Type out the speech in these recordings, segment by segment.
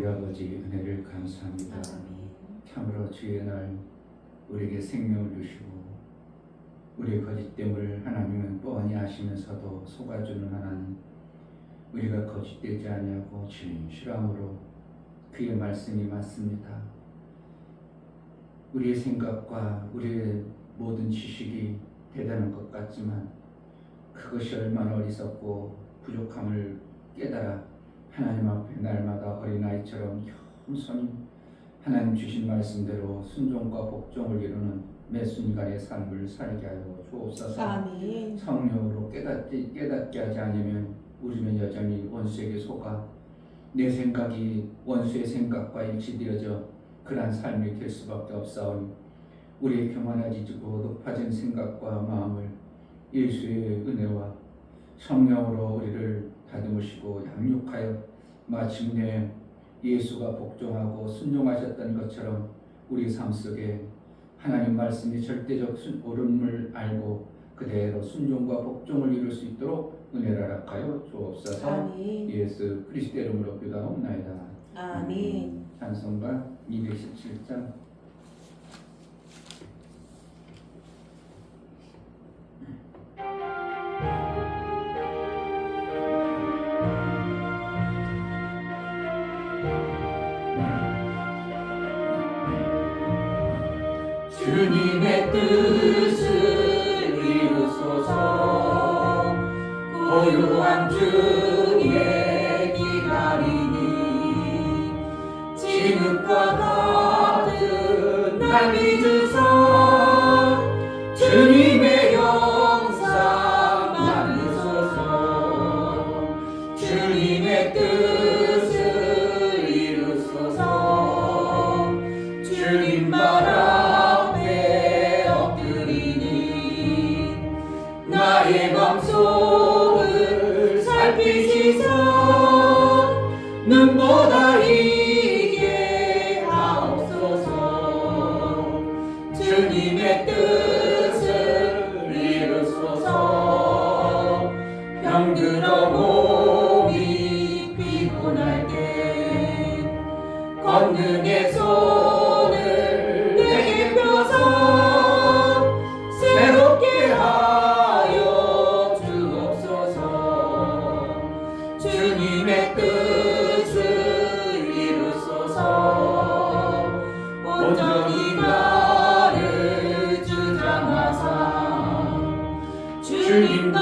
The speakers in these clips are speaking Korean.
우리 아버지 은혜를 감사합니다. 아멘. 참으로 주의 날 우리에게 생명을 주시고 우리의 거짓됨을 하나님은 뻔히 아시면서도 속아주는 하나님, 우리가 거짓되지 아니하고 진실함으로 그의 말씀이 맞습니다. 우리의 생각과 우리의 모든 지식이 대단한 것 같지만 그것이 얼마나 어리석고 부족함을 깨달아 하나님 앞에 날마다 어린아이처럼 겸손히 하나님 주신 말씀대로 순종과 복종을 이루는 매 순간의 삶을 살게 하여 주옵소서. 아멘. 성령으로 깨닫게 하지 않으면 우리는 여전히 원수에게 속아 내 생각이 원수의 생각과 일치되어져 그러한 삶이 될 수밖에 없사오니 우리의 평안해지고 높아진 생각과 마음을 예수의 은혜와 성령으로 우리를 다듬으시고 양육하여 마침내 예수가 복종하고 순종하셨던 것처럼 우리 삶 속에 하나님 말씀이 절대적 옳음을 알고 그대로 순종과 복종을 이룰 수 있도록 은혜를 허락하여 주옵소서. 아멘. 예수 그리스도의 이름으로 기도하옵나이다. 아멘. 찬송가 217장. 주님의 뜻을 이루소서. 고요한 중에 기다리니 진흙과 같은 날 믿으사 주님의 영상 만드소서. 주님의 뜻을 이루소서. 주님 말 나의 맘속을 살피시사 눈보다 이게 하옵소서. 주님의 뜻을 이루소서. 병들어 몸이 피곤할 때 권능의 손을 내게 펴서 새롭게 하여 주옵소서. 주님의 뜻을 이루소서. 온전히 나를 주장하사 주님과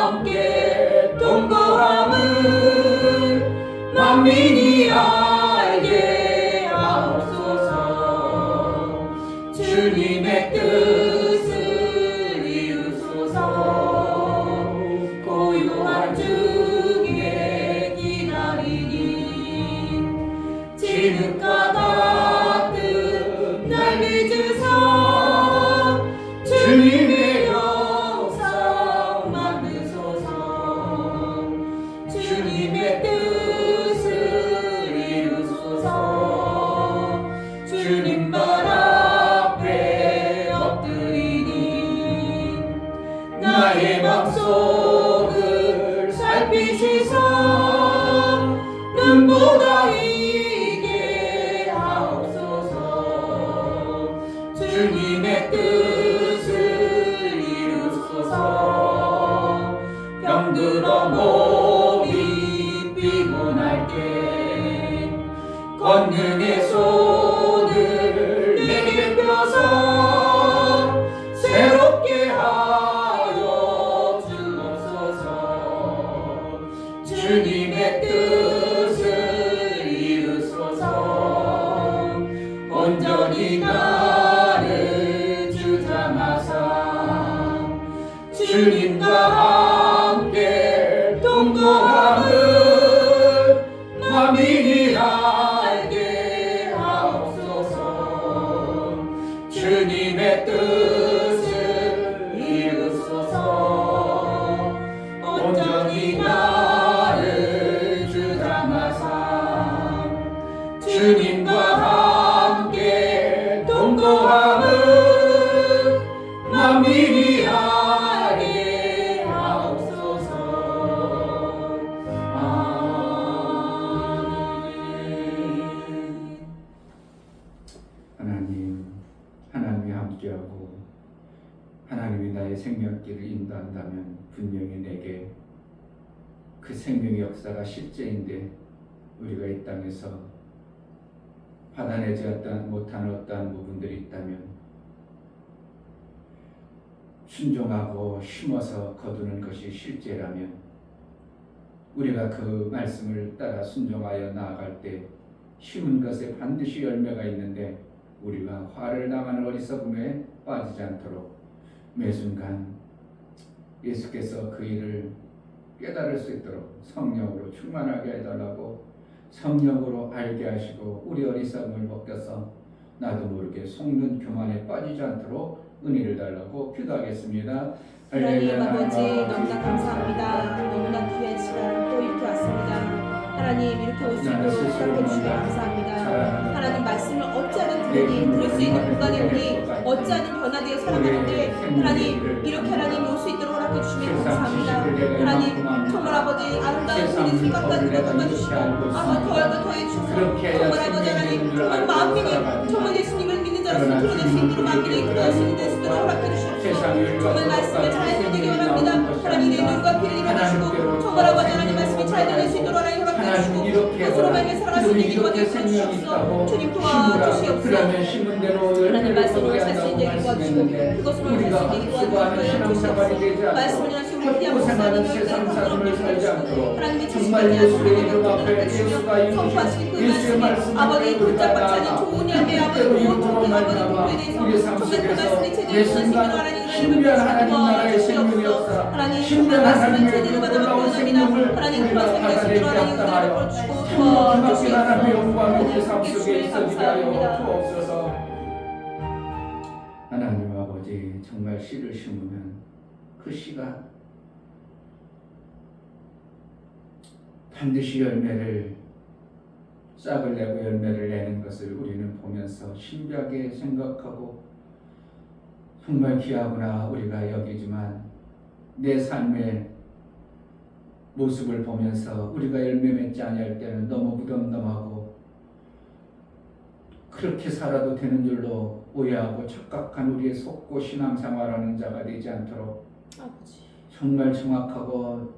함께 동거함을 만민이 알게 하옵소서. 주님의 뜻을 이루소서. 고요한 중에 기다리니 진흙과 같은 날 믿으사 주님의 영상 만드소서. 주님의 뜻을 이루소서. 주님 말 앞에 엎드리니 나의 맘속을 살피시사 눈보다 이게 하옵소서. 주님의 뜻을 이루소서. 병들어 몸이 피곤할 때 권능의 손을 내게 펴서 새롭게 하여 주옵소서. 주님의 뜻을 이루소서. 온전히 나를 주장하사 주님과 함께 동거함을 만민이 알게 하옵소서. 주님의 뜻을 이루소서. 온전히 나를 주장하사 분명히 내게 그 생명의 역사가 실제인데 우리가 이 땅에서 받아내지 못한 어떠한 부분들이 있다면 순종하고 심어서 거두는 것이 실제라면 우리가 그 말씀을 따라 순종하여 나아갈 때 심은 것에 반드시 열매가 있는데 우리가 화를 당하는 어리석음에 빠지지 않도록 매 순간 예수께서 그 일을 깨달을 수 있도록 성령으로 충만하게 해달라고 성령으로 알게 하시고 우리 어리석음을 벗겨서 나도 모르게 속는 교만에 빠지지 않도록 은혜를 달라고 기도하겠습니다. 하나님 아버지 너무나 감사합니다. 너무나 귀한 시간 또 이렇게 왔습니다. 하나님 이렇게 올 수 있도록 허락해 주시고 감사합니다. 하나님 말씀을 어찌하든 들을 수 있는 공간에 우리 어찌하든 변화되어 살아가는데 하나님 이렇게 하나님 올 수 있도록 허락해 주시면 감사합니다. 하나님 정말 아버지 아름다운 우리 생각까지 걷어주시고 아버지 더하고 더해 주셔서 정말 아버지 하나님 정말 마음이 정말 예수님을 믿는 자로서 드러낼 수 있도록 마음이 기도할 수 있는 수 있도록 허락해 주시옵소서. 정말 말씀을 잘 듣기 원합니다. 하나님 내 눈과 귀를 열어주시고 정말 아버지 하나님 말씀이 잘 들릴 수 있도록 하나님 허락해 주시고 그것으로 말미암아 살아갈 수 있는 기관을 주시옵소서. 주님 도와주시옵소서. 하나님 말씀을 살 수 있게 도와주시고 그것으로 살 수 있게 도와주시옵소서. 말씀을 하시고 귀한 목사님을 하나님의 주시는 선포하시는 그 말씀이 아버지 돌짝같이 하는 좋은 열매 아버지 좋은 아버지 목표에 대해서 정말 그 말씀이 제대로 주시기로 하나님 신비한 하나님 나라의 생명의 역사 신비한 하나님의 제대로 놀라운 하나님 그런 생명의 합당하여 기막힌 하나님의 영광이 우리 삶 속에 있어지게 하여 주옵소서. 하나님 아버지 정말 씨를 심으면 그 씨가 반드시 열매를 싹을 내고 열매를 내는 것을 우리는 보면서 신비하게 생각하고 정말 귀하구나 우리가 여기지만 내 삶의 모습을 보면서 우리가 열매 맺지 아니할 때는 너무 무덤덤하고 그렇게 살아도 되는 줄로 오해하고 착각한 우리의 속고 신앙생활하는 자가 되지 않도록 아버지. 정말 정확하고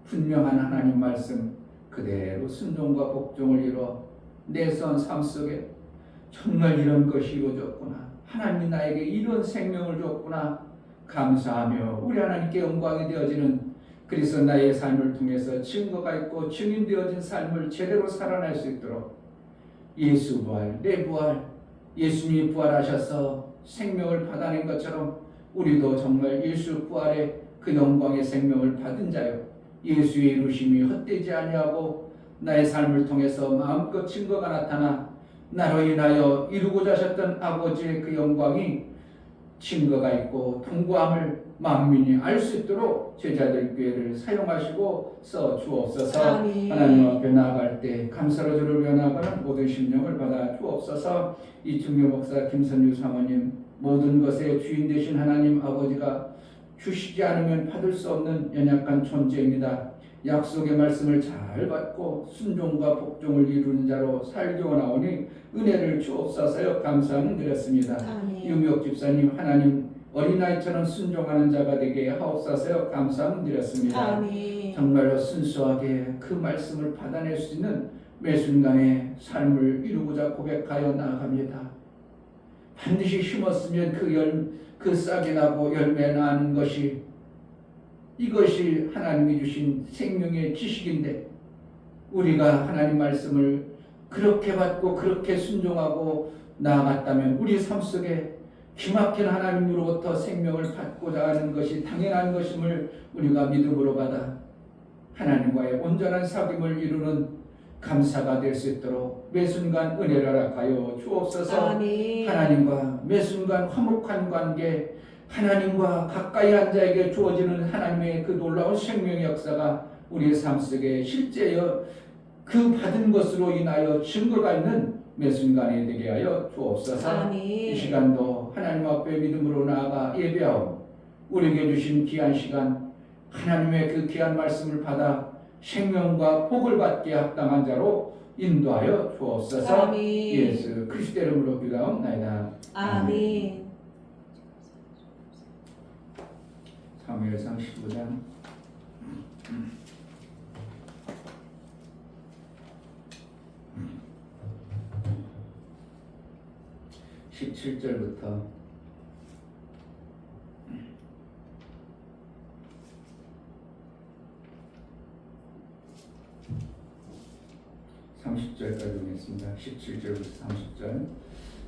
분명한 하나님 말씀 그대로 순종과 복종을 이루어 내선 삶 속에 정말 이런 것이 이루어졌구나. 하나님이 나에게 이런 생명을 줬구나. 감사하며 우리 하나님께 영광이 되어지는 그래서 나의 삶을 통해서 증거가 있고 증인되어진 삶을 제대로 살아낼 수 있도록 예수 부활, 내 부활, 예수님이 부활하셔서 생명을 받아낸 것처럼 우리도 정말 예수 부활의 그 영광의 생명을 받은 자요 예수의 이루심이 헛되지 아니하고 나의 삶을 통해서 마음껏 증거가 나타나 나로 인하여 이루고자 하셨던 아버지의 그 영광이 증거가 있고 통고함을 만민이 알 수 있도록 제자들 교회를 사용하시고 써 주옵소서. 하나님 앞에 나아갈 때 감사로 주를 변화하는 모든 심령을 받아 주옵소서. 이충교 목사 김선유 사모님 모든 것의 주인 되신 하나님 아버지가 주시지 않으면 받을 수 없는 연약한 존재입니다. 약속의 말씀을 잘 받고 순종과 복종을 이루는 자로 살기 원하오니 은혜를 주옵소서. 감사는 드렸습니다. 유미옥 집사님 하나님 어린아이처럼 순종하는 자가 되게 하옵소서. 감사는 드렸습니다. 정말로 순수하게 그 말씀을 받아낼 수 있는 매 순간의 삶을 이루고자 고백하여 나아갑니다. 반드시 심었으면 그 싹이 나고 열매 나는 것이 이것이 하나님이 주신 생명의 지식인데 우리가 하나님 말씀을 그렇게 받고 그렇게 순종하고 나아갔다면 우리 삶 속에 기막힌 하나님으로부터 생명을 받고자 하는 것이 당연한 것임을 우리가 믿음으로 받아 하나님과의 온전한 사귐을 이루는 감사가 될 수 있도록 매 순간 은혜를 허락하여 주옵소서. 하나님과 매 순간 화목한 관계 하나님과 가까이 한 자에게 주어지는 하나님의 그 놀라운 생명의 역사가 우리의 삶 속에 실제여 그 받은 것으로 인하여 증거가 있는 매 순간이 되게 하여 주옵소서. 이 시간도 하나님 앞에 믿음으로 나아가 예배하오 우리에게 주신 귀한 시간 하나님의 그 귀한 말씀을 받아 생명과 복을 받게 합당한 자로 인도하여 주옵소서. 예수 그리스도의 이름으로 기도하옵나이다. 아멘. 사무엘상 15장 17절부터 30절까지 보겠습니다. 17절부터 30절.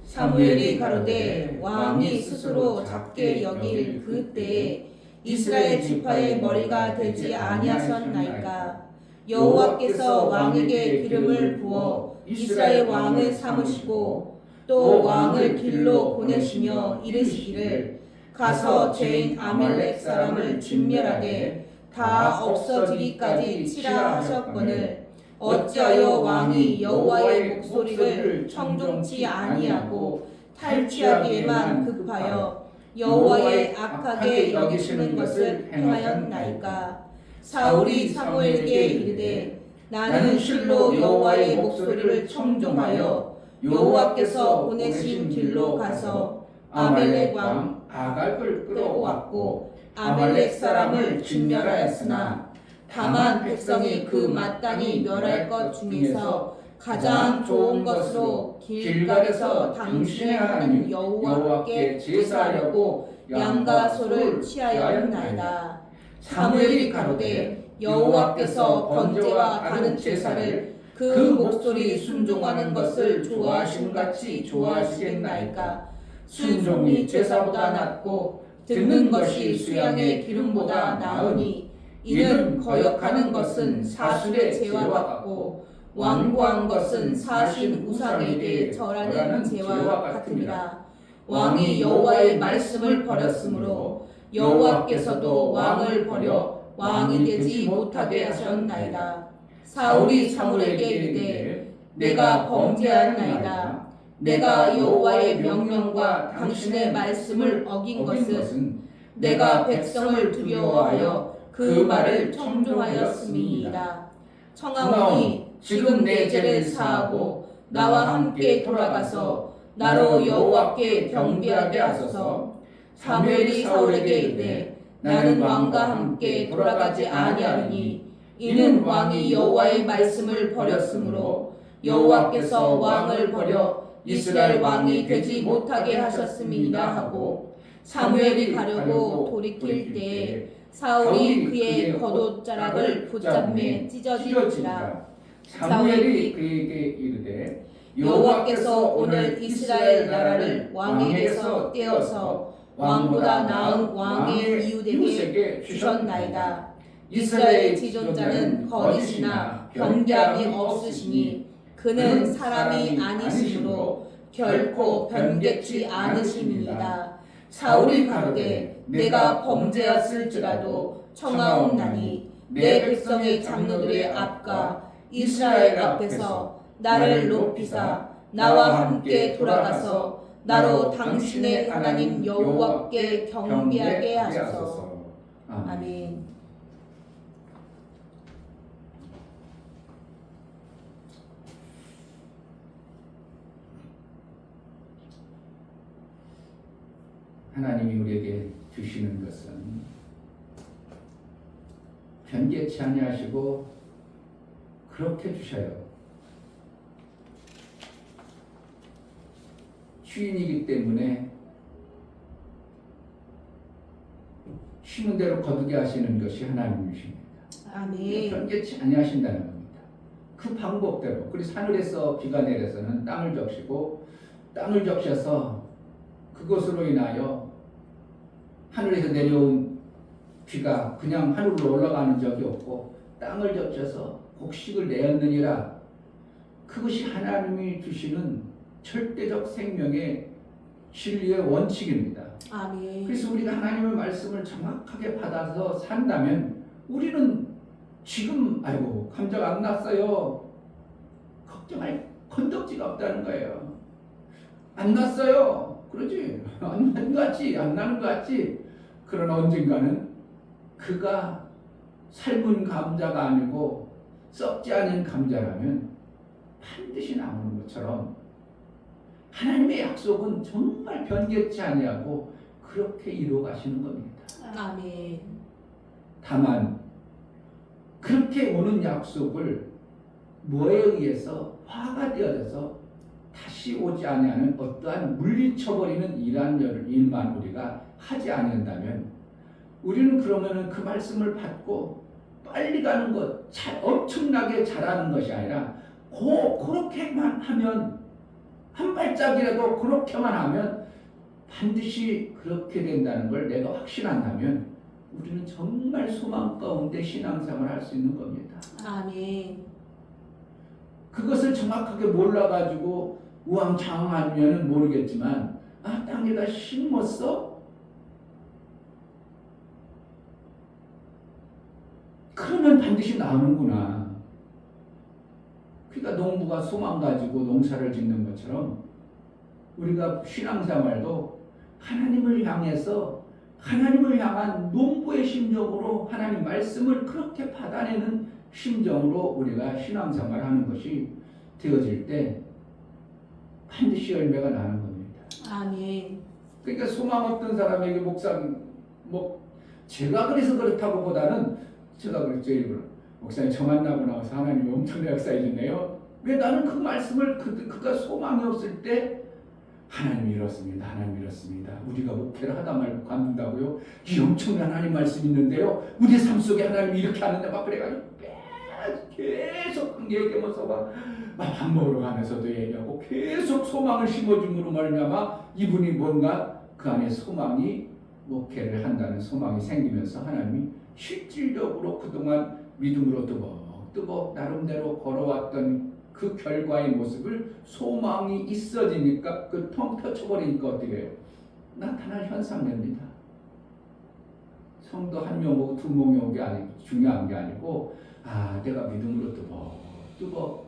사무엘이 가로되 왕이 스스로 작게 여길 그때에 이스라엘 지파의 머리가 되지 아니하셨나이까. 여호와께서 왕에게 기름을 부어 이스라엘 왕을 삼으시고 또 왕을 길로 보내시며 이르시기를 가서 죄인 아말렉 사람을 진멸하되 다 없어지기까지 치라 하셨거늘 어찌하여 왕이 여호와의 목소리를 청종치 아니하고 탈취하기에만 급하여 여호와의 악하게 여기시는 것을 행하였나이까. 사울이 사무엘에게 이르되 나는 실로 여호와의 목소리를 청종하여 여호와께서 보내신 길로 가서 아말렉 왕 아갈을 끌어왔고 아말렉 사람을 진멸하였으나 다만 백성이 그 마땅히 멸할 것 중에서 가장 좋은 것으로 길갈에서 당신의 하나님 여호와께 제사하려고 양과 소를 취하였나이다. 사무엘이 가로되 여호와께서 번제와 다른 제사를 그 목소리 순종하는 것을 좋아하심 같이 좋아하시겠나이까. 순종이 제사보다 낫고 듣는 것이 수양의 기름보다 나으니 이는 거역하는 것은 사술의 죄와 같고 완고한 것은 사신 우상에게 절하는 죄와 같으니라. 왕이 여호와의 말씀을 버렸으므로 여호와께서도 왕을 버려 왕이 되지 못하게 하셨나이다. 사울이 사무엘에게 이르되 내가 범죄하였나이다. 내가 여호와의 명령과 당신의 말씀을 어긴 것은 내가 백성을 두려워하여 그 말을 청종하였음이니이다. 청하오니 지금 내 죄를 사하고 나와 함께 돌아가서 나로 여호와께 경배하게 하소서. 사무엘이 사울에게 이르되 나는 왕과 함께 돌아가지 아니하리니 이는 왕이 여호와의 말씀을 버렸으므로 여호와께서 왕을 버려 이스라엘 왕이 되지 못하게 하셨음이니라 하고 사무엘이 가려고 돌이킬 때에 사울이 그의 겉옷자락을 붙잡매 찢어지니라. 사무엘이 그에게 이르되 여호와께서 오늘 이스라엘 나라를 왕에게서 떼어서 왕보다 나은 왕의 이웃에게 주셨나이다. 이스라엘 지존자는 거짓이나 변개함이 없으시니 그는 사람이 아니시므로 결코 변개치 않으심이니이다. 사울이 가로되 내가 범죄였을지라도 청하옵나니 내 백성의 장로들의 앞과 이스라엘 앞에서 나를 높이사 나와 함께 돌아가서 나로 당신의 하나님 여호와께 경배하게 하소서. 아멘. 하나님이 우리에게 주시는 것은 변개치 아니하시고 그렇게 주셔요. 주인이기 때문에 쉬는 대로 거두게 하시는 것이 하나님이십니다. 아멘. 변개치 아니하신다는 겁니다. 그 방법대로. 그리고 하늘에서 비가 내려서는 땅을 적시고 땅을 적셔서 그것으로 인하여 하늘에서 내려온 비가 그냥 하늘로 올라가는 적이 없고 땅을 적셔서 곡식을 내었느니라. 그것이 하나님이 주시는 절대적 생명의 진리의 원칙입니다. 아멘. 그래서 우리가 하나님의 말씀을 정확하게 받아서 산다면 우리는 지금 아이고 감정 안 났어요. 걱정할 건덕지가 없다는 거예요. 안 났어요. 그러지. 안 나는 것 같지. 그러나 언젠가는 그가 삶은 감자가 아니고 썩지 않은 감자라면 반드시 나오는 것처럼 하나님의 약속은 정말 변개치 아니하고 그렇게 이루어 가시는 겁니다. 아멘. 다만 그렇게 오는 약속을 뭐에 의해서 화가 되어져서 다시 오지 아니하는 어떠한 물리쳐버리는 일만 우리가 하지 않는다면 우리는 그러면은 그 말씀을 받고 빨리 가는 것, 엄청나게 잘하는 것이 아니라 그렇게만 하면, 한 발짝이라도 그렇게만 하면 반드시 그렇게 된다는 걸 내가 확신한다면 우리는 정말 소망 가운데 신앙생활을 할 수 있는 겁니다. 아멘. 그것을 정확하게 몰라가지고 우왕좌왕하면 모르겠지만 땅에다 심었어? 그러면 반드시 나오는구나. 그러니까 농부가 소망 가지고 농사를 짓는 것처럼 우리가 신앙생활도 하나님을 향해서 하나님을 향한 농부의 심정으로 하나님 말씀을 그렇게 받아내는 심정으로 우리가 신앙생활을 하는 것이 되어질 때 반드시 열매가 나는 겁니다. 아멘. 그러니까 소망 없던 사람에게 제가 그래서 그렇다고 보다는 제가 그랬죠. 일부러 목사님 저 만나고 나와서 하나님이 엄청난 역사해 주네요. 왜 나는 그 말씀을 그가 소망이 없을 때 하나님이 이렇습니다. 하나님이 이렇습니다. 우리가 목회를 하다 말고 관둔다고요? 이 엄청난 하나님 말씀이 있는데요. 우리 삶 속에 하나님이 이렇게 하는데 막 그래가지고 계속 얘기하면서 막 밥 먹으러 가면서도 얘기하고 계속 소망을 심어줌으로 말미암아 이분이 뭔가 그 안에 소망이 목회를 한다는 소망이 생기면서 하나님이 실질적으로 그동안 믿음으로 뜨벅뜨벅 나름대로 걸어왔던 그 결과의 모습을 소망이 있어지니까 그 텅 터쳐버리니까 어떻게 해요? 나타날 현상입니다. 성도 한 명 오고 두 명이 오는 게 아니고 중요한 게 아니고 내가 믿음으로 뜨벅뜨벅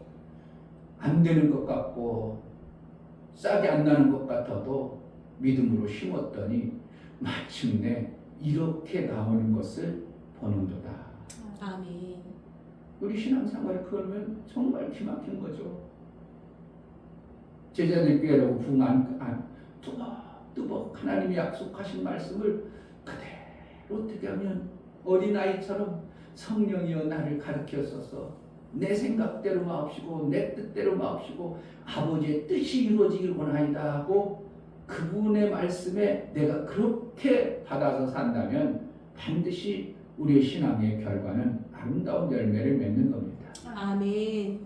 안 되는 것 같고 싹이 안 나는 것 같아도 믿음으로 심었더니 마침내 이렇게 나오는 것을 보는도다. 아멘. 우리 신앙생활이 그러면 정말 기막힌 거죠. 제자들께로 뜨벅뜨벅 하나님이 약속하신 말씀을 그대로 어떻게 하면 어린아이처럼 성령이여 나를 가르쳤소서 내 생각대로 마옵시고 내 뜻대로 마옵시고 아버지의 뜻이 이루어지길 원하이다 하고 그분의 말씀에 내가 그렇게 받아서 산다면 반드시 우리의 신앙의 결과는 아름다운 열매를 맺는 겁니다. 아멘.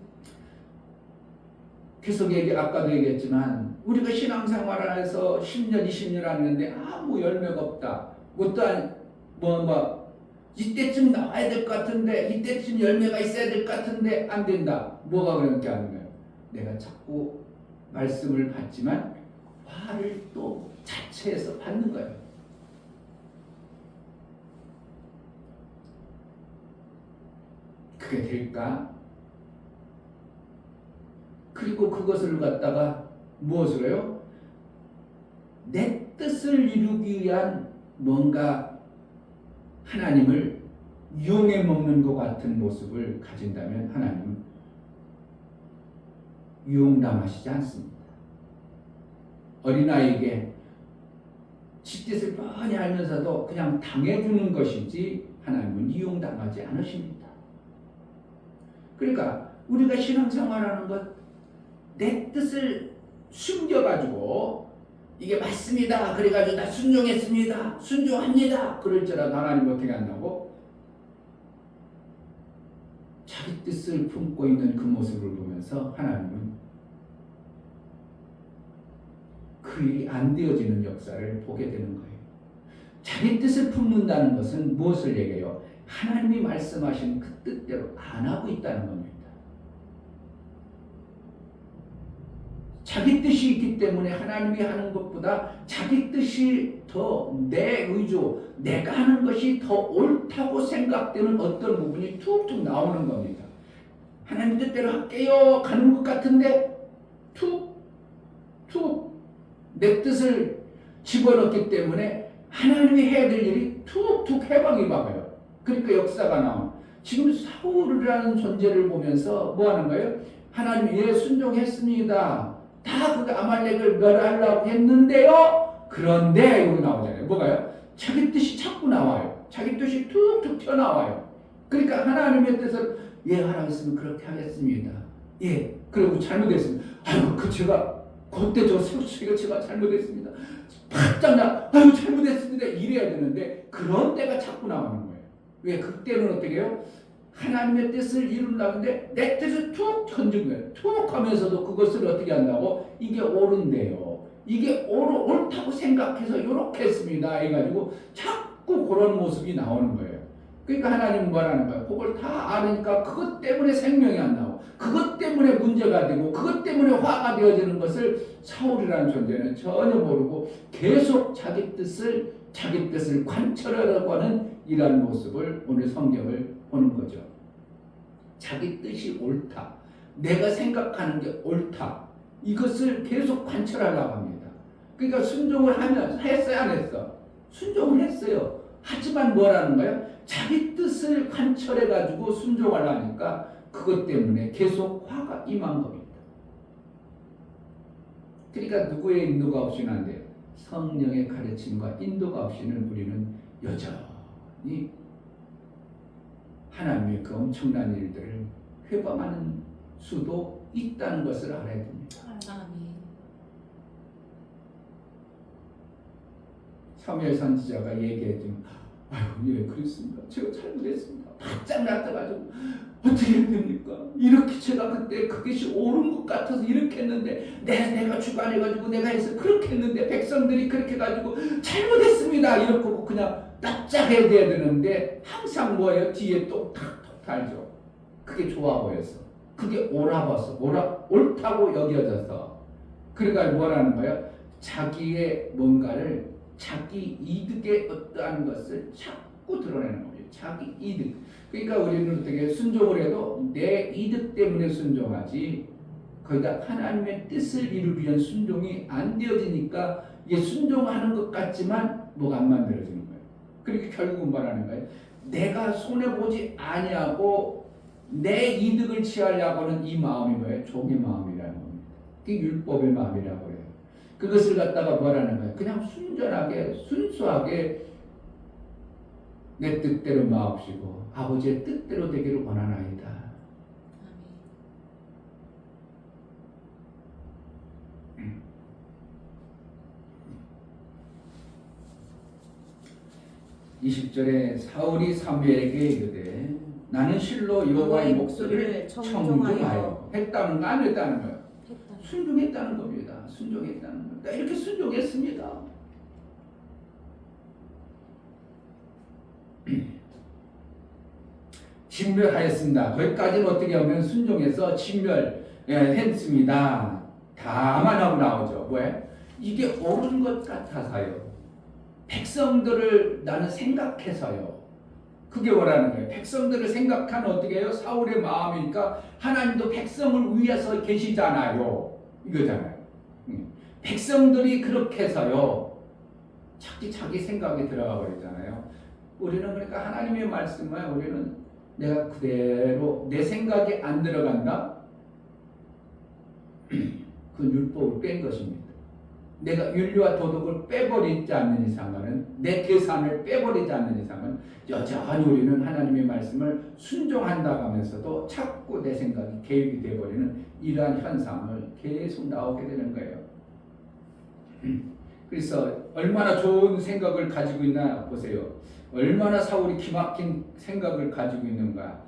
계속 아까도 얘기했지만 우리가 신앙생활 안에서 10년, 20년 하는데 아무 열매가 없다. 어떠한 이때쯤 나와야 될 것 같은데 이때쯤 열매가 있어야 될 것 같은데 안 된다. 뭐가 그렇게 하는 거예요? 내가 자꾸 말씀을 받지만 화를 또 자체에서 받는 거예요. 그게 될까? 그리고 그것을 갖다가 무엇을 해요? 내 뜻을 이루기 위한 뭔가 하나님을 이용해 먹는 것 같은 모습을 가진다면 하나님은 유용당하시지 않습니다. 어린아이에게 지 뜻을 뻔히 알면서도 그냥 당해주는 것이지 하나님은 이용당하지 않으십니다. 그러니까 우리가 신앙생활하는 것 내 뜻을 숨겨가지고 이게 맞습니다. 그래가지고 나 순종했습니다. 순종합니다. 그럴지라도 하나님 어떻게 한다고? 자기 뜻을 품고 있는 그 모습을 보면서 하나님은 그 일이 안 되어지는 역사를 보게 되는 거예요. 자기 뜻을 품는다는 것은 무엇을 얘기해요? 하나님이 말씀하신 그 뜻대로 안 하고 있다는 겁니다. 자기 뜻이 있기 때문에 하나님이 하는 것보다 자기 뜻이 더 내 의조, 내가 하는 것이 더 옳다고 생각되는 어떤 부분이 툭툭 나오는 겁니다. 하나님 뜻대로 할게요 가는 것 같은데 툭툭 내 뜻을 집어넣기 때문에 하나님이 해야 될 일이 툭툭 해방이 막아요. 그러니까 역사가 나와. 지금 사울이라는 존재를 보면서 뭐 하는 거예요? 하나님 순종했습니다. 다 그 아말렉을 멸하려고 했는데요. 그런데 여기 나오잖아요. 뭐가요? 자기 뜻이 자꾸 나와요. 자기 뜻이 툭툭 튀어나와요. 그러니까 하나님의 뜻을 예 하나님은 그렇게 하겠습니다. 예 그리고 잘못했습니다. 아이고 그 제가 그때 저 세우치가 제가 잘못했습니다. 바짝 나 아이고 잘못했습니다. 이래야 되는데 그런 때가 자꾸 나오는 거예요. 왜 그때는 어떻게 해요? 하나님의 뜻을 이루려는데 내 뜻을 툭 던진 거예요. 툭 하면서도 그것을 어떻게 한다고? 이게 옳은데요. 이게 옳다고 생각해서 이렇게 했습니다. 해가지고 자꾸 그런 모습이 나오는 거예요. 그러니까 하나님은 뭐라는 거예요? 그걸 다 아니까 그것 때문에 생명이 안 나오고 그것 때문에 문제가 되고 그것 때문에 화가 되어지는 것을 사울이라는 존재는 전혀 모르고 계속 자기 뜻을 관철하려고 하는 이러한 모습을 오늘 성경을 보는 거죠. 자기 뜻이 옳다. 내가 생각하는 게 옳다. 이것을 계속 관철하려고 합니다. 그러니까 순종을 했어요, 안 했어? 순종을 했어요. 하지만 뭐라는 거예요? 자기 뜻을 관철해가지고 순종을 하니까 그것 때문에 계속 화가 임한 겁니다. 그러니까 누구의 인도가 없이는 안 돼요. 성령의 가르침과 인도가 없이는 우리는 여전히 하나님의 그 엄청난 일들을 회방하는 수도 있다는 것을 알아야 됩니다. 아멘. 사무엘 선지자가 얘기했지만 아유 예 그렇습니다. 제가 잘못했습니다. 바짝 나타가지고 어떻게 해야 됩니까? 이렇게 제가 그때 그것이 옳은 것 같아서 이렇게 했는데 내가 주관해가지고 내가 해서 그렇게 했는데 백성들이 그렇게 가지고 잘못했습니다. 이렇게 그냥 납작해야 되는데 항상 뭐예요? 뒤에 똑탁똑 달죠. 그게 좋아 보여서 그게 옳다고 여겨져서 그러니까 뭐라는 거예요? 자기의 뭔가를 자기 이득의 어떠한 것을 자꾸 드러내는 겁니다. 자기 이득. 그러니까 우리는 어떻게 순종을 해도 내 이득 때문에 순종하지 거기다 하나님의 뜻을 이루기 위한 순종이 안 되어지니까 이게 순종하는 것 같지만 뭐가 안 만들어지는 거예요. 그러니까 결국은 뭐라는 거예요? 내가 손해보지 아니하고 내 이득을 취하려고는 이 마음이 뭐예요? 종의 마음이라는 겁니다. 그게 율법의 마음이라고 해요. 그것을 갖다가 뭐라는 거예요? 그냥 순전하게 순수하게 내 뜻대로 마옵시고 아버지의 뜻대로 되기를 원하나이다. 아멘. 20절에 사울이 사무엘에게 이르되 나는 실로 여호와의 목소리를 청종하여 했다는 거 안 했다는 거예요. 순종했다는 겁니다. 순종했다는 겁니다. 이렇게 순종했습니다. 진멸하였습니다. 거기까지는 어떻게 하면 순종해서 진멸했습니다. 다만 하고 나오죠. 왜? 이게 옳은 것 같아서요. 백성들을 나는 생각해서요. 그게 뭐라는 거예요? 백성들을 생각하는 어떻게 해요? 사울의 마음이니까 하나님도 백성을 위해서 계시잖아요. 이거잖아요. 백성들이 그렇게 해서요. 자기 생각이 들어가 버리잖아요. 우리는 그러니까 하나님의 말씀을 우리는 내가 그대로 내 생각이 안 들어간다? 그 율법을 뺀 것입니다. 내가 윤리와 도덕을 빼버리지 않는 이상은 내 계산을 빼버리지 않는 이상은 여전히 우리는 하나님의 말씀을 순종한다고 하면서도 자꾸 내 생각이 개입이 되어버리는 이러한 현상을 계속 나오게 되는 거예요. 그래서 얼마나 좋은 생각을 가지고 있나 보세요. 얼마나 사울이 기막힌 생각을 가지고 있는가.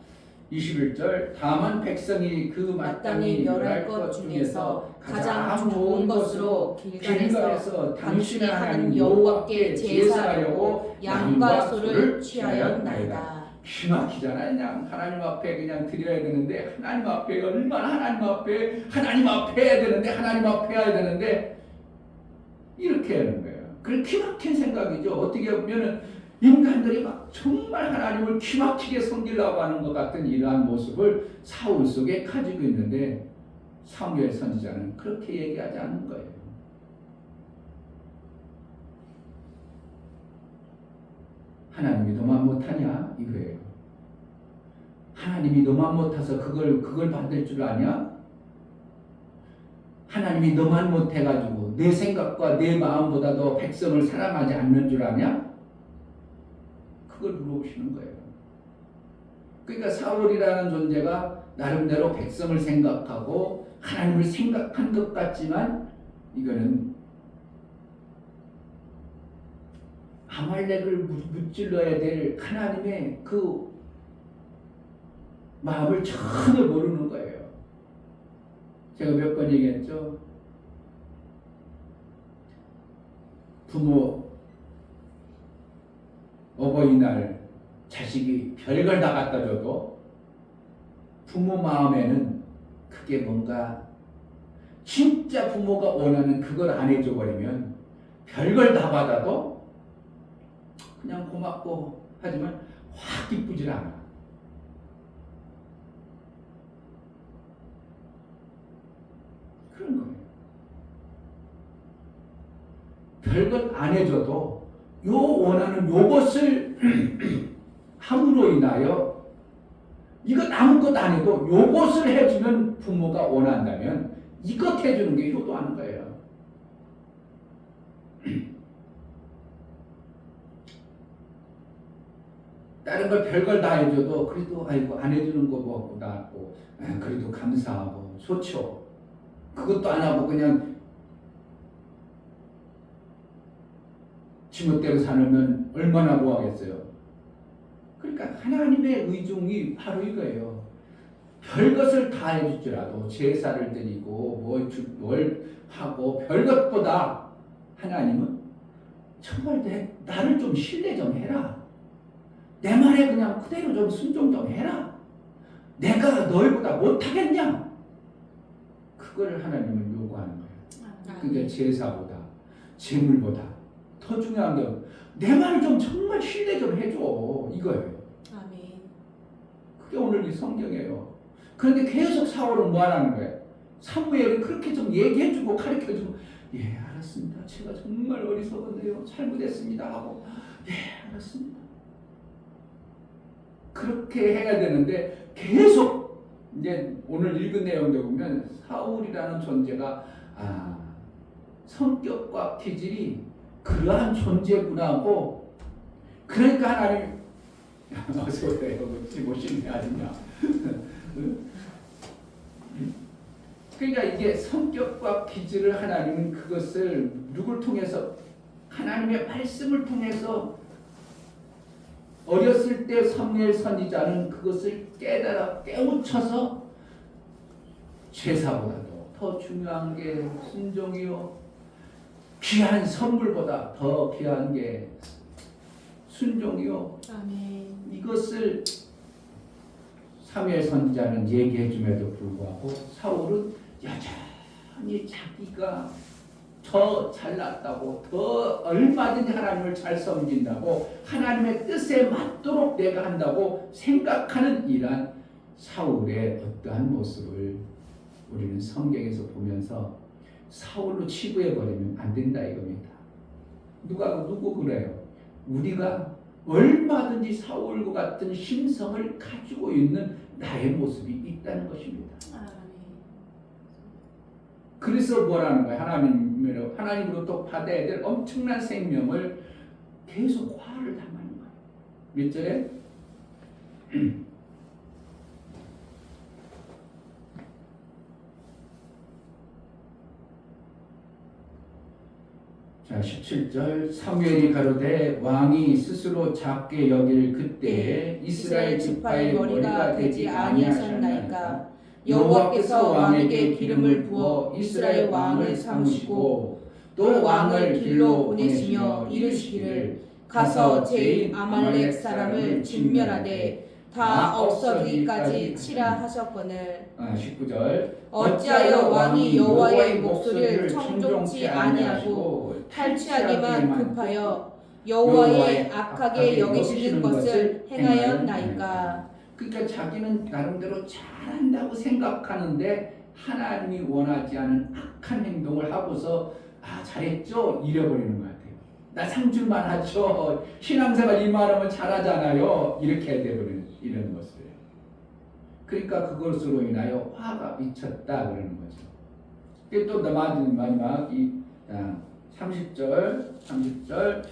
21절 다만 백성이 그 마땅히 멸할 것 중에서 가장 좋은 것으로 길갈에서 당신의 하나님 여호와께 제사하려고 양과 소를 취하였나이다. 기막히잖아요. 그냥 하나님 앞에 그냥 드려야 되는데 하나님 앞에 얼마나 하나님 앞에 해야 되는데 하나님 앞에 해야 되는데 이렇게 하는 거예요. 그게 기막힌 생각이죠. 어떻게 보면은 인간들이 막 정말 하나님을 기막히게 섬기려고 하는 것 같은 이러한 모습을 사울 속에 가지고 있는데 사무엘 선지자는 그렇게 얘기하지 않는 거예요. 하나님이 너만 못하냐 이거예요. 하나님이 너만 못해서 그걸 받을 줄 아냐? 하나님이 너만 못해가지고 내 생각과 내 마음보다도 백성을 사랑하지 않는 줄 아냐? 그걸 물어보시는 거예요. 그러니까 사울이라는 존재가 나름대로 백성을 생각하고 하나님을 생각한 것 같지만 이거는 아말렉을 무찔러야 될 하나님의 그 마음을 전혀 모르는 거예요. 제가 몇 번 얘기했죠. 부모 어버이날 자식이 별걸 다 갖다 줘도 부모 마음에는 그게 뭔가 진짜 부모가 원하는 그걸 안 해줘 버리면 별걸 다 받아도 그냥 고맙고 하지만 확 기쁘질 않아. 그런 거예요. 별것 안 해줘도 요 원하는 요것을 함으로 인하여 이것 아무것도 안 해도 요것을 해주면 부모가 원한다면 이것 해주는 게 효도하는 거예요. 다른 걸 별걸 다 해줘도 그래도 아이고 안 해주는 거 뭐 낫고 그래도 감사하고 좋죠. 그것도 안 하고 그냥 지멋대로 살면 얼마나 뭐하겠어요. 그러니까 하나님의 의중이 바로 이거예요. 별것을 다 해줄지라도 제사를 드리고 뭘 하고 별것보다 하나님은 정말 나를 좀 신뢰 좀 해라. 내 말에 그냥 그대로 좀 순종 좀 해라. 내가 너희보다 못하겠냐? 그걸 하나님은 요구하는 거예요. 그게 제사보다 제물보다 더 중요한 게 내 말을 좀 정말 신뢰 좀 해줘 이거예요. 아멘. 그게 오늘 이 성경이에요. 그런데 계속 사울은 뭐 하라는 거예요? 사무엘은 그렇게 좀 얘기해주고 가르쳐주고 예 알았습니다. 제가 정말 어리석었네요. 잘못했습니다 하고 예 알았습니다. 그렇게 해야 되는데 계속 이제 오늘 읽은 내용들 보면 사울이라는 존재가 성격과 기질이 그러한 존재구나 하고 그러니까 하나님 어서 오세요. 멋있네 아니냐. 그러니까 이게 성격과 기질을 하나님은 그것을 누굴 통해서 하나님의 말씀을 통해서 어렸을 때 사무엘 선지자는 그것을 깨달아 깨우쳐서 제사보다도 더 중요한 게 순종이요 귀한 선물보다 더 귀한 게 순종이요. 아멘. 이것을 사무엘 선지자는 얘기해 줌에도 불구하고 사울은 여전히 자기가 더 잘났다고 더 얼마든지 하나님을 잘 섬긴다고 하나님의 뜻에 맞도록 내가 한다고 생각하는 이러한 사울의 어떠한 모습을 우리는 성경에서 보면서 사울로 치부해버리면 안 된다 이겁니다. 누구 그래요? 우리가 얼마든지 사울과 같은 심성을 가지고 있는 나의 모습이 있다는 것입니다. 그래서 뭐라는 거예요? 하나님으로부터 받아야 될 엄청난 생명을 계속 화를 담는 거예요. 몇 절에? 자 17절 사무엘이 가로되 왕이 스스로 작게 여길 그때에 이스라엘 지파의 머리가 되지 아니하셨나이까 여호와께서 왕에게 기름을 부어 이스라엘 왕을 삼으시고 또 왕을 길로 보내시며 이르시기를 가서 제인 아말렉 사람을 진멸하되 다 없어지기까지 치라 하셨거늘. 19절 어찌하여 왕이 여호와의 목소리를 청종치 아니하고 탈취하기만 급하여 여호와의 악하게 여기시는 것을 행하였나이까. 그러니까 자기는 나름대로 잘한다고 생각하는데 하나님이 원하지 않은 악한 행동을 하고서 잘했죠? 잃어버리는 것 같아요. 나 상줄만 하죠. 신앙생활 이만하면 잘하잖아요. 이렇게 돼버리는 이런 모습이에요. 그러니까 그것으로 인하여 화가 미쳤다 그러는 거죠. 또 마지막 이 30절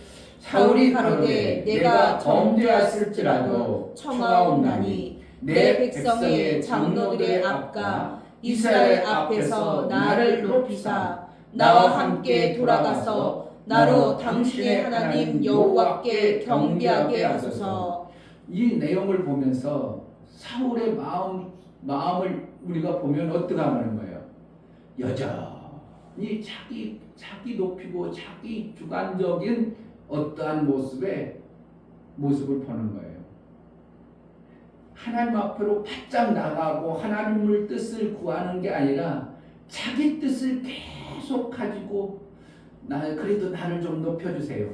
사울이 가로되 내가 범죄하였을지라도 청하옵나니 내 백성의 장로들의 앞과 이스라엘 앞에서 나를 높이사 나와 함께 돌아가서 나로 당신의 하나님 여호와께 경배하게 하소서. 이 내용을 보면서 사울의 마음을 우리가 보면 어떻게 하는 거예요? 여전히 자기 높이고 자기 주관적인 어떠한 모습을 보는 거예요. 하나님 앞으로 바짝 나가고 하나님의 뜻을 구하는 게 아니라 자기 뜻을 계속 가지고 그래도 나를 좀 높여주세요.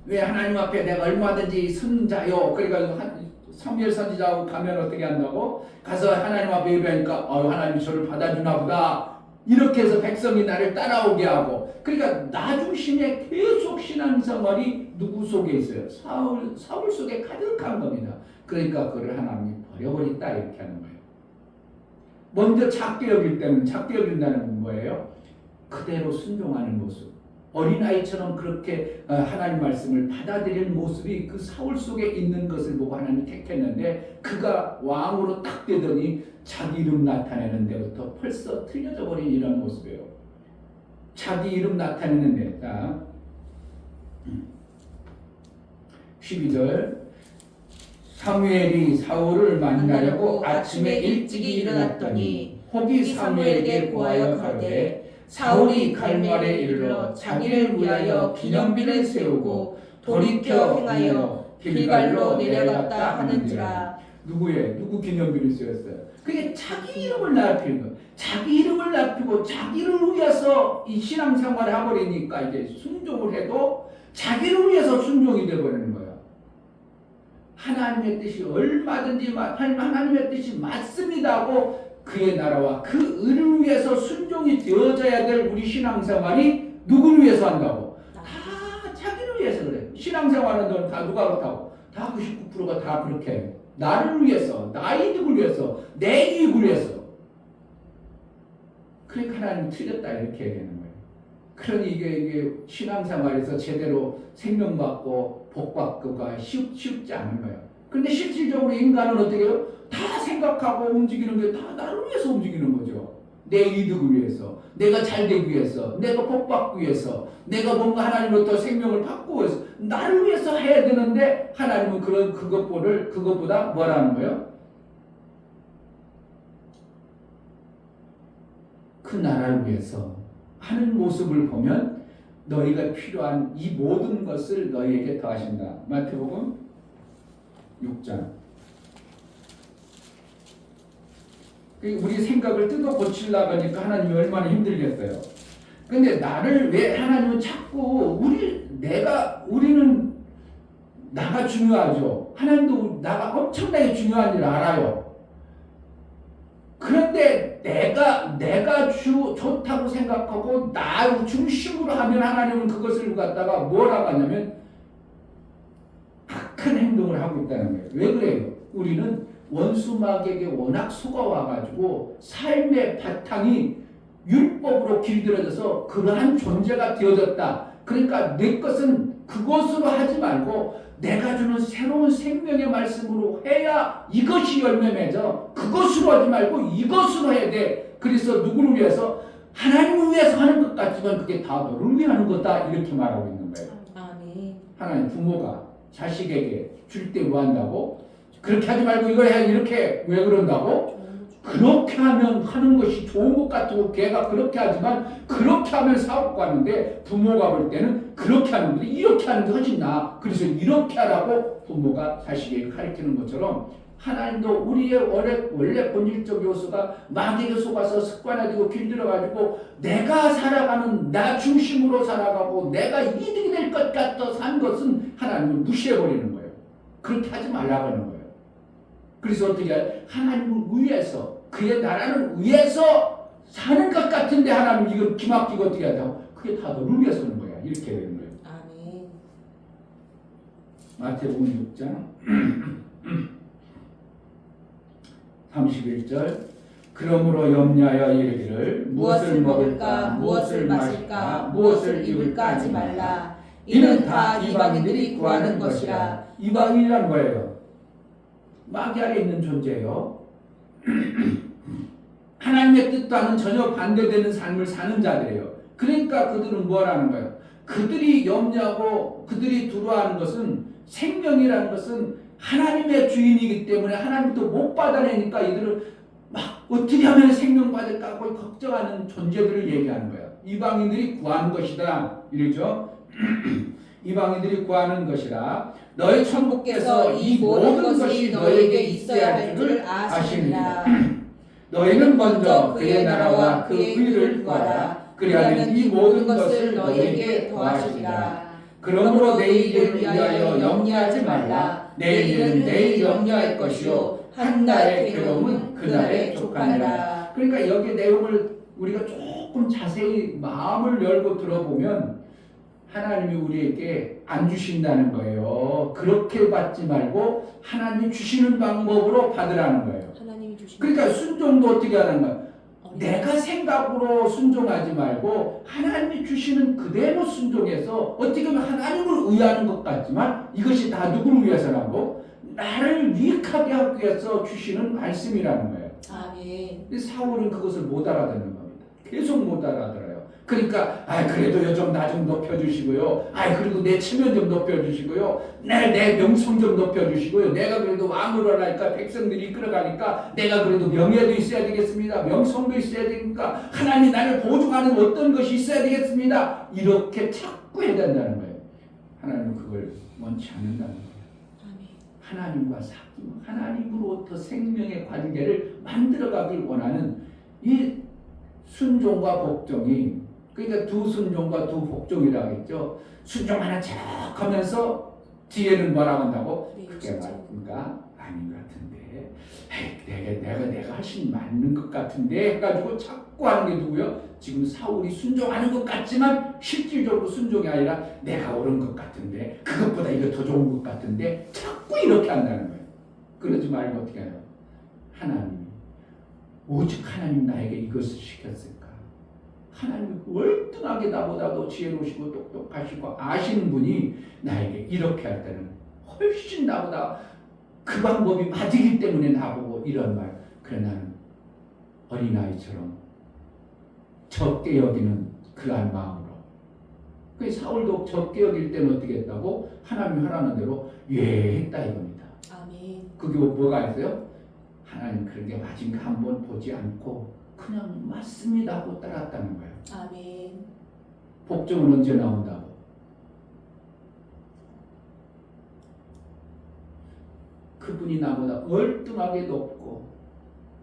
왜 하나님 앞에 내가 얼마든지 선자요. 그러니까 사무엘 선지자하고 가면 어떻게 한다고? 가서 하나님 앞에 예배하니까 하나님 저를 받아주나 보다. 이렇게 해서 백성이 나를 따라오게 하고, 그러니까 나 중심의 계속 신앙생활이 누구 속에 있어요? 사울 속에 가득한 겁니다. 그러니까 그를 하나님이 버려버렸다 이렇게 하는 거예요. 먼저 작게 여길 때는 작게 여긴다는 건 뭐예요? 그대로 순종하는 모습. 어린아이처럼 그렇게 하나님 말씀을 받아들이는 모습이 그 사울 속에 있는 것을 보고 하나님이 택했는데, 그가 왕으로 딱 되더니 자기 이름 나타내는 데부터 벌써 틀려져 버린 이런 모습이에요. 자기 이름 나타내는 데. 자, 12절 사무엘이 사울을 만나려고 아침에 일찍이 일어났더니 혹이 사무엘에게 고하여 가로되 사울이 갈멜에 이르러 자기를 위하여 기념비를 세우고 돌이켜 행하여 길갈로 내려갔다 하는지라. 누구 기념비를 세웠어요? 그게 자기 이름을 낮추는 거예요. 자기 이름을 낮추고 자기를 위해서 이 신앙생활을 해버리니까 이제 순종을 해도 자기를 위해서 순종이 되어버리는 거예요. 하나님의 뜻이 얼마든지 하나님의 뜻이 맞습니다 하고 그의 나라와 그 의를 위해서 순종이 되어져야 될 우리 신앙생활이 누구를 위해서 한다고? 다 자기를 위해서 그래. 신앙생활은 넌 다 누가 그렇다고? 다 99%가 다 그렇게 해요. 나를 위해서, 나의 이득을 위해서, 내 이익을 위해서. 그러니까 하나님 틀렸다 이렇게 얘기하는 거예요. 그러니 이게 신앙생활에서 제대로 생명받고 복받고가 쉽지 않은 거예요. 그런데 실질적으로 인간은 어떻게 해요? 다 생각하고 움직이는 게 다 나를 위해서 움직이는 거죠. 내 이득을 위해서, 내가 잘 되기 위해서, 내가 복받기 위해서, 내가 뭔가 하나님으로부터 생명을 받고 위해서, 나를 위해서 해야 되는데 하나님은 그것보다 뭐라는 거예요? 그 나라를 위해서 하는 모습을 보면 너희가 필요한 이 모든 것을 너희에게 더하신다. 마태복음 6장. 우리 생각을 뜯어 고치려고 하니까 하나님이 얼마나 힘들겠어요. 근데 나를 왜 하나님은 자꾸 우리는 나가 중요하죠. 하나님도 나가 엄청나게 중요한 줄 알아요. 그런데 내가 좋다고 생각하고 나 중심으로 하면 하나님은 그것을 갖다가 뭐라고 하냐면 악한 행동을 하고 있다는 거예요. 왜 그래요? 우리는 원수 마귀에게 워낙 속아와가지고 삶의 바탕이 율법으로 길들여져서 그러한 존재가 되어졌다. 그러니까 내 것은 그것으로 하지 말고 내가 주는 새로운 생명의 말씀으로 해야 이것이 열매 맺어. 그것으로 하지 말고 이것으로 해야 돼. 그래서 누구를 위해서? 하나님을 위해서 하는 것 같지만 그게 다 너를 위해 하는 거다. 이렇게 말하고 있는 거예요. 하나님 부모가 자식에게 줄 때 뭐 한다고? 그렇게 하지 말고 이걸 해. 이렇게 왜 그런다고? 그렇게 하면 하는 것이 좋은 것 같고 걔가 그렇게 하지만 그렇게 하면 사업고 하는데 부모가 볼 때는 그렇게 하는 건데 이렇게 하는 게 훨씬 나아. 그래서 이렇게 하라고 부모가 자식에게 가르치는 것처럼 하나님도 우리의 원래 본질적 요소가 마귀에게 속아서 습관화되고 길들여가지고 내가 살아가는 나 중심으로 살아가고 내가 이득이 될 것 같아 산 것은 하나님을 무시해버리는 거예요. 그렇게 하지 말라고 하는 거예요. 그래서 어떻게 해? 하나님을 위해서 그의 나라를 위해서 사는 것 같은데 하나님 이거 기막히고 어떻게 한다고? 그게 다 너를 위해서 하는 거야. 이렇게 되는 거예요. 아멘. 마태복음 6장 31절 그러므로 염려하여 이르기를 무엇을 먹을까 무엇을 마실까 무엇을 입을까 하지 말라. 이는 다 이방인들이 구하는 것이라. 이방인이란 뭐예요? 마귀 아래 있는 존재예요. 하나님의 뜻과는 전혀 반대되는 삶을 사는 자들이에요. 그러니까 그들은 뭐라는 거예요? 그들이 염려하고 그들이 두려워하는 것은 생명이라는 것은 하나님의 주인이기 때문에 하나님도 못 받아내니까 이들은 막 어떻게 하면 생명 받을까 하고 걱정하는 존재들을 얘기하는 거예요. 이방인들이 구하는 것이다. 이러죠. 이방인들이 구하는 것이라 너희 천국께서 이 모든 것이 너에게 있어야 할 줄 아시느니라. 너희는 먼저 그의 나라와 그 의를 구하라. 그리하면 이 모든 것을 너희에게 더하시리라. 그러므로 내일을 위하여 염려하지 말라. 내일은 내일 염려할 것이요 한 날의 괴로움은 그날에 족하니라. 그러니까 여기 내용을 우리가 조금 자세히 마음을 열고 들어보면 하나님이 우리에게 안 주신다는 거예요. 그렇게 받지 말고 하나님이 주시는 방법으로 받으라는 거예요. 하나님이 주신 그러니까 순종도 어떻게 하는 거야? 내가 생각으로 순종하지 말고 하나님이 주시는 그대로 순종해서 어떻게 보면 하나님을 의하는 것 같지만 이것이 다 누구를 위해서라고? 나를 유익하게 하기 위해서 주시는 말씀이라는 거예요. 아멘. 근데 사울은 그것을 못 알아듣는 겁니다. 계속 못 알아들어요. 그러니까 그래도 좀 나 좀 높여주시고요. 그리고 내 체면 좀 높여주시고요. 내 명성 좀 높여주시고요. 내가 그래도 왕으로 하니까 백성들이 이끌어가니까 내가 그래도 명예도 있어야 되겠습니다. 명성도 있어야 되니까 하나님 나를 보증하는 어떤 것이 있어야 되겠습니다. 이렇게 자꾸 해야 된다는 거예요. 하나님은 그걸 원치 않는다는 거예요. 하나님과 사귐, 하나님으로부터 생명의 관계를 만들어가길 원하는 이 순종과 복종이, 그러니까 두 순종과 두 복종이라고 했죠. 순종 하나 쫙 하면서 뒤에는 뭐라고 한다고? 그게 맞는가? 아닌 것 같은데. 내가 하신 맞는 것 같은데 해가지고 자꾸 하는 게 누구요? 지금 사울이 순종하는 것 같지만 실질적으로 순종이 아니라 내가 옳은 것 같은데 그것보다 이거 더 좋은 것 같은데 자꾸 이렇게 한다는 거예요. 그러지 말고 어떻게 해요? 하나님, 오직 하나님 나에게 이것을 시켰을까? 하나님이 월등하게 나보다도 지혜로우시고 똑똑하시고 아시는 분이 나에게 이렇게 할 때는 훨씬 나보다 그 방법이 맞이기 때문에 나보고 이런 말. 그래 나는 어린아이처럼 적게 여기는 그러한 마음으로. 그 사울도 적게 여길 때는 어떻게 했다고? 하나님이 하라는 대로 했다 이겁니다. 아멘. 그게 뭐가 있어요? 하나님 그런 게 맞은가 한번 보지 않고 그냥 맞습니다 하고 따랐다는 거예요. 아멘. 복종은 언제 나온다고? 그분이 나보다 월등하게 높고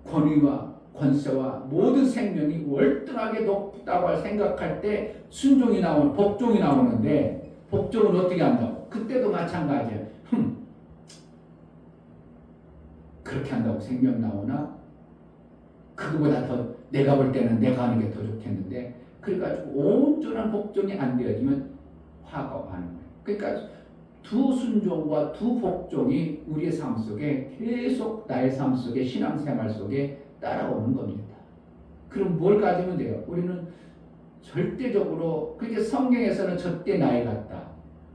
권위와 권세와 모든 생명이 월등하게 높다고 생각할 때 순종이 나오는, 복종이 나오는데 복종은 어떻게 한다고? 그때도 마찬가지예요. 그렇게 한다고 생명 나오나? 그거보다 더 내가 볼 때는 내가 하는 게 더 좋겠는데 그래가지고 온전한 복종이 안 되어지면 화가 나는 거예요. 그러니까 두 순종과 두 복종이 우리의 삶 속에 계속 나의 삶 속에 신앙생활 속에 따라오는 겁니다. 그럼 뭘 가지면 돼요? 우리는 절대적으로, 그렇게 성경에서는 저때 나이 같다,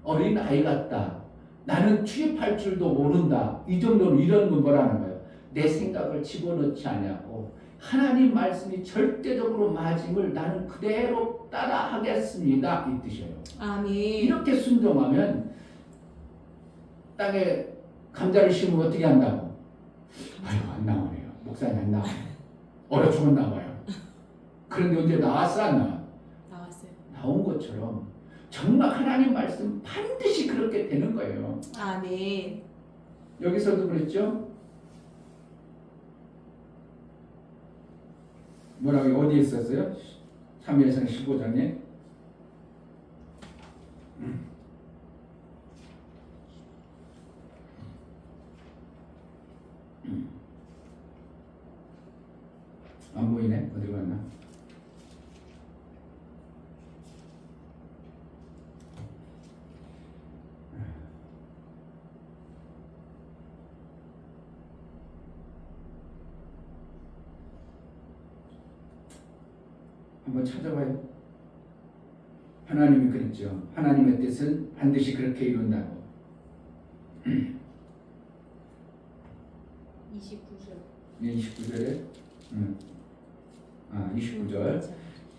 어린 아이 같다, 나는 취입할 줄도 모른다, 이 정도는 이런 건 뭐라는 거예요? 내 생각을 집어넣지 않냐고 하나님 말씀이 절대적으로 맞음을 나는 그대로 따라하겠습니다 이 뜻이에요. 아멘. 이렇게 순종하면 땅에 감자를 심으면 어떻게 한다고? 안 나오네요. 목사님 안 나와요. 얼어 죽었나 봐요. 그런데 언제 나왔어 안 나와? 나왔어요. 나온 것처럼 정말 하나님 말씀 반드시 그렇게 되는 거예요. 아멘. 여기서도 그랬죠? 뭐라고 어디에 있었어요? 사무엘상 15장에 안 보이네? 어디 갔나? 한번 찾아봐요. 하나님이 그랬죠. 하나님의 뜻은 반드시 그렇게 이룬다고. 29절. 29절에 29절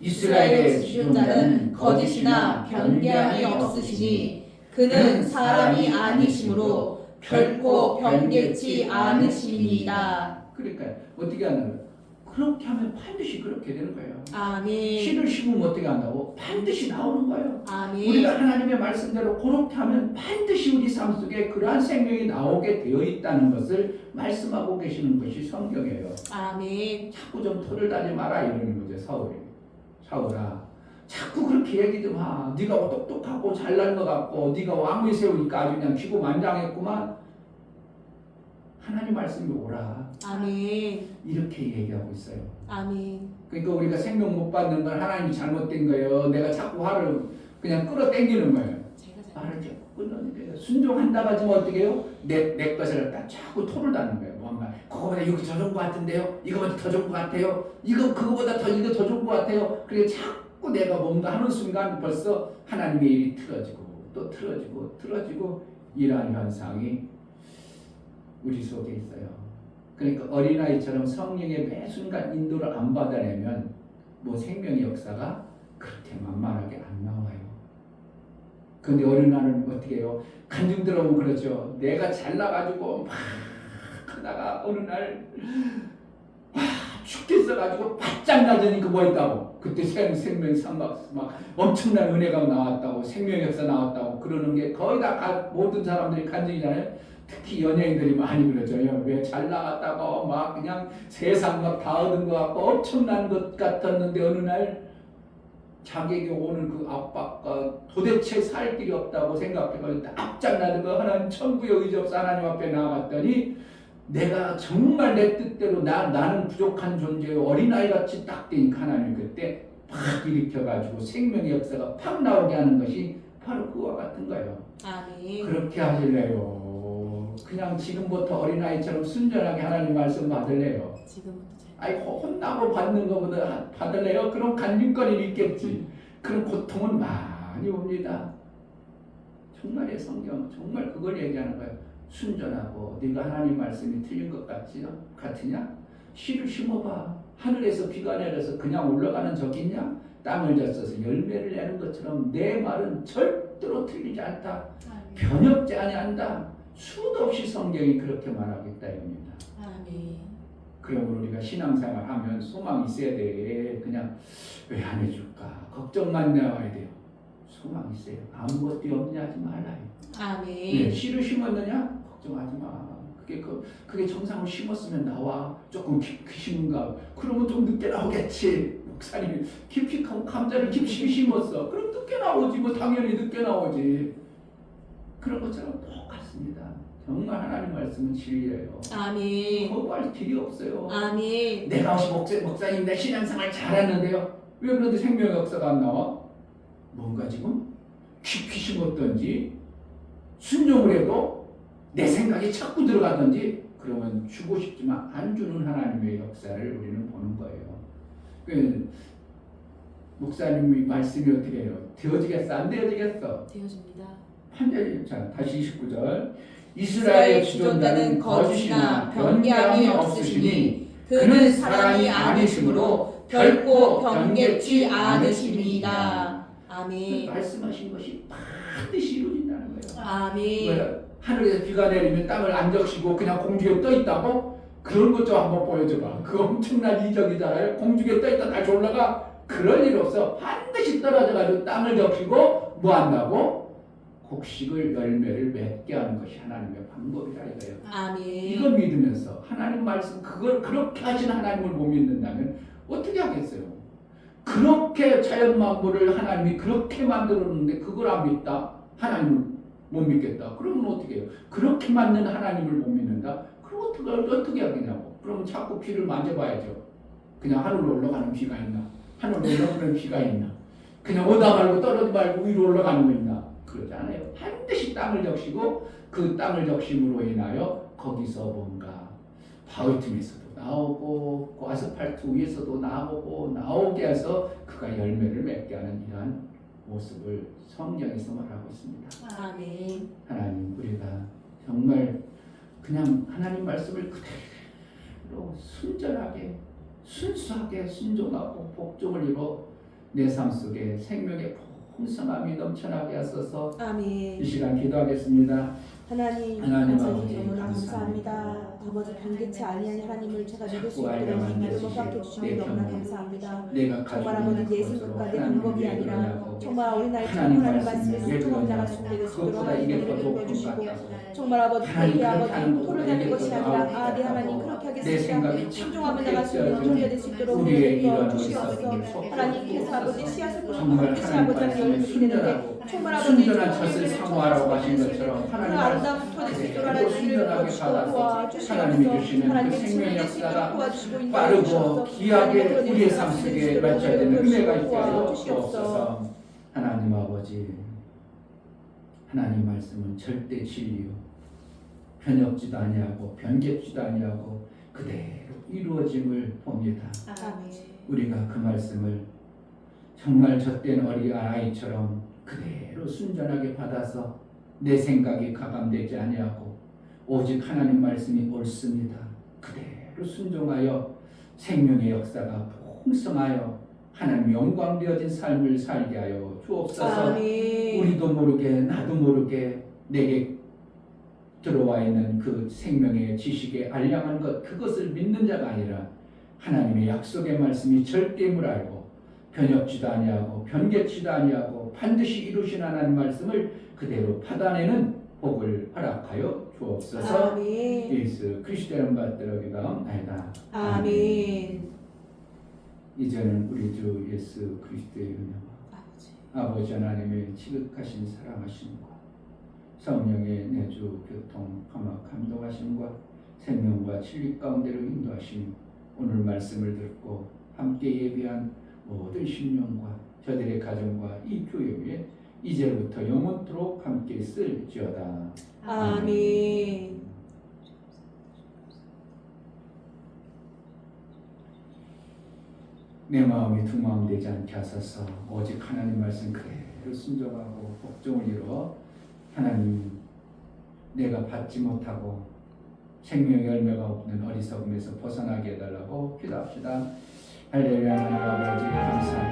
이스라엘의 지존자는 거짓이나 변개함이 없으시니 그는 사람이 아니시므로 결코 변개치 않으십니다. 그러니까 어떻게 하는 거예요? 그렇게 하면 반드시 그렇게 되는 거예요. 아멘. 씨를 심으면 어떻게 한다고? 반드시 나오는 거예요. 아멘. 우리가 하나님의 말씀대로 그렇게 하면 반드시 우리 삶 속에 그러한 생명이 나오게 되어 있다는 것을 말씀하고 계시는 것이 성경이에요. 아멘. 자꾸 좀 토를 다지 마라 이러는 거죠. 사울아 자꾸 그렇게 얘기 좀 하. 네가 똑똑하고 잘난 것 같고 네가 왕위 세우니까 아주 그냥 기고만장했구만. 하나님 말씀이 오라. 아멘. 이렇게 얘기하고 있어요. 아멘. 그러니까 우리가 생명 못 받는 건 하나님이 잘못된 거예요. 내가 자꾸 화를 그냥 끌어당기는 거예요. 말을 자꾸 끊어내요. 순종한다고 하지만 어떻게 해요? 내 것을 갖다 자꾸 토를 다는 거예요. 뭔가 그거보다 이거 더 좋은 것 같은데요? 이거보다 더 좋은 것 같아요? 이거 더 좋은 것 같아요? 그래 자꾸 내가 뭔가 하는 순간 벌써 하나님의 일이 틀어지고 또 틀어지고 이러한 현상이 우리 속에 있어요. 그러니까 어린아이처럼 성령의 매 순간 인도를 안 받아내면 뭐 생명의 역사가 그렇게 만만하게 안 나와요. 근데 어린아이는 어떻게 해요? 간증 들어보면 그렇죠. 내가 잘나가지고 막 하다가 어느 날 죽겠어가지고 바짝 낮으니까 뭐 했다고? 그때 생명 막 엄청난 은혜가 나왔다고, 생명의 역사 나왔다고 그러는 게 거의 다 모든 사람들이 간증이잖아요. 특히 연예인들이 많이 그러죠. 왜 잘 나갔다고 막 그냥 세상 막 다 얻은 것 같고 엄청난 것 같았는데 어느 날 자기에게 오는 그 압박과 도대체 살 길이 없다고 생각해서 앞장나는 거 하나님 천부의 의지없어 하나님 앞에 나아갔더니 내가 정말 내 뜻대로 나는 부족한 존재요 어린아이같이 딱 되니까 하나님 그때 팍 일으켜가지고 생명의 역사가 팍 나오게 하는 것이 바로 그와 같은 거예요. 아멘. 그렇게 하실래요? 그냥 지금부터 어린아이처럼 순전하게 하나님 말씀 받을래요? 지금부터 아이 혼나고 받는 것보다 받을래요? 그런 간증거리는 있겠지. 그런 고통은 많이 옵니다. 정말의 성경 정말 그걸 얘기하는 거예요. 순전하고 네가 하나님 말씀이 틀린 것 같으냐? 씨를 심어봐. 하늘에서 비가 내려서 그냥 올라가는 적이 있냐? 땅을 젖어서 열매를 내는 것처럼 내 말은 절대로 틀리지 않다. 변협지 아니한다. 수도 없이 성경이 그렇게 말하겠다 입니다. 아멘. 그러므로 우리가 신앙생활 하면 소망이 있어야 돼. 그냥 왜 안 해줄까? 걱정만 나와야 돼요. 소망이 있어요. 아무것도 염려 하지 말아요. 아멘. 네, 씨를 심었느냐? 걱정하지 마. 그게 정상으로 심었으면 나와. 조금 깊이 심은가? 그러면 좀 늦게 나오겠지. 목사님이 깊이 감자를 깊이 심었어. 그럼 늦게 나오지. 뭐 당연히 늦게 나오지. 그런 것처럼 똑같습니다. 정말 하나님 말씀은 진리예요. 아멘. 거부할 길이 없어요. 아멘. 내가 목사님 내 신앙생활 잘했는데요. 왜 그런데 생명의 역사가 안 나와? 뭔가 지금 깊이 심었던지 순종을 해도 내 생각이 자꾸 들어가든지 그러면 주고 싶지만 안 주는 하나님의 역사를 우리는 보는 거예요. 목사님이 말씀이 어떻게 해요? 되어지겠어? 안 되어지겠어? 되어집니다. 판결이 자 다시 29절 이스라엘 지존자는 거짓이나 변개함이 없으시니 그는 사람이 아니시므로 결코 변개치 않으십니다. 아멘. 말씀하신 것이 반드시 이루어진다는 거예요. 아멘. 뭐야? 하늘에서 비가 내리면 땅을 안 적시고 그냥 공중에 떠 있다고? 그런 것 좀 한번 보여줘봐. 그 엄청난 이적이잖아요. 공중에 떠 있다 다시 올라가? 그럴 일 없어. 반드시 떨어져가지고 땅을 적시고 뭐 한다고? 곡식을 열매를 맺게 하는 것이 하나님의 방법이라 이거예요. 아멘. 이걸 믿으면서 하나님 말씀 그걸 그렇게 하신 하나님을 못 믿는다면 어떻게 하겠어요? 그렇게 자연 만물을 하나님이 그렇게 만들었는데 그걸 안 믿다? 하나님을 못 믿겠다. 그러면 어떻게 해요? 그렇게 만든 하나님을 못 믿는다? 그럼 어떻게 하겠냐고. 그러면 자꾸 비를 만져봐야죠. 그냥 하늘로 올라가는 비가 있나? 하늘로 올라가는 비가 있나? 그냥 오다 말고 떨어지 말고 위로 올라가는 거 있나? 그러지 않아요. 반드시 땅을 적시고 그 땅을 적심으로 인하여 거기서 뭔가 바위 틈에서도 나오고 그 아스팔트 위에서도 나오게 해서 그가 열매를 맺게 하는 이러한 모습을 성경에서 말하고 있습니다. 아멘. 하나님, 우리가 정말 그냥 하나님 말씀을 그대로 순전하게 순수하게 순종하고 복종을 이루어 내 삶 속에 생명의 풍성함이 넘쳐나게 하소서. 아멘. 이 시간 기도하겠습니다. 하나님 하나님 아버지 아버지, 너무나 감사합니다. 감사합니다. 아버지 변개치 아니한 하나님을 제가 믿을 수 자꾸 있도록 알려만 믿음을 해주시고 허락해 주시니 내 너무나 경험, 감사합니다. 내가 정말 가지고 아버지 내 있는 생각과 것으로 내 하나님을 방법이 왜 아니라 그러냐고 정말 어린아이처럼 하나님 하나님 말씀이 말씀에 왜 순종하는 자가 그러냐고 되게 되시도록 그것보다 하나님 이게 더 은혜를 높은 주시고 것 정말 아버지 하나님 그렇게 그렇게 아버지 하는 토를 것보다 내는 이게 것이 더 아니라 나을 네 것 하나님 같고 그렇게 내 하겠습니다. 생각이 순종하는 참 자가 폐해져야지 되될 수 있도록 우리의 은혜를 이런 주시옵소서. 어리석음을 하나님께서 아버지 쏟고 씨앗을 뿌리고 정말 빛이 하나님 아버지 말씀을 열리게 되는데 순전하고 정말 아버지 순전한 좋은 젖을 일들을 사모하라고 하신 통해서 것처럼 그 하나님 아름다운 말씀 터질 수 있도록 그대로 하나님 순전하게 주시고 받아서 도와주시옵소서. 하나님이 주시는 그 하나님의 생명의 증인될 수 있도록 역사가 도와주시고 인도해 빠르고 주시옵소서. 귀하게 하나님 우리의 그런 삶 일을 속에 주시도록 맞춰야 되는 은혜를 은혜가 주시고 있게 하여 도와주시옵소서. 주옵소서. 하나님 아버지, 하나님 말씀은 절대 진리요 변혁지도 아니하고 변개지도 아니하고 그대로 이루어짐을 봅니다. 아멘. 우리가 그 말씀을 정말 젖된 어린 아이처럼 그대로 순전하게 받아서 내 생각이 가감되지 아니하고 오직 하나님 말씀이 옳습니다. 그대로 순종하여 생명의 역사가 풍성하여 하나님 영광 되어진 삶을 살게 하여 주옵소서. 아멘. 우리도 모르게 나도 모르게 내게 들어와 있는 그 생명의 지식에 알량한 것 그것을 믿는 자가 아니라 하나님의 약속의 말씀이 절대임을 알고 변혁지도 아니하고 변개치도 아니하고 반드시 이루신 하나님 말씀을 그대로 받아내는 복을 허락하여 주옵소서. 아멘. 예수 그리스도의 이름 받들어 기도하옵나이다. 아멘. 이제는 우리 주 예수 그리스도의 은혜와 아버지 하나님의 지극하신 사랑하심과 성령의 내주 교통 감화 감동하심과 생명과 진리 가운데로 인도하심이 오늘 말씀을 듣고 함께 예비한 모든 심령과 저들의 가정과 이 교회 위에 이제부터 영원토록 함께 있을지어다. 아멘. 내 마음이 두 마음 되지 않게 하소서. 오직 하나님 말씀 그대로 순종하고 복종을 이루어 하나님 내가 받지 못하고 생명의 열매가 없는 어리석음에서 벗어나게 해달라고 기도합시다. 할렐루야. 하나님 아버지 감사합니다.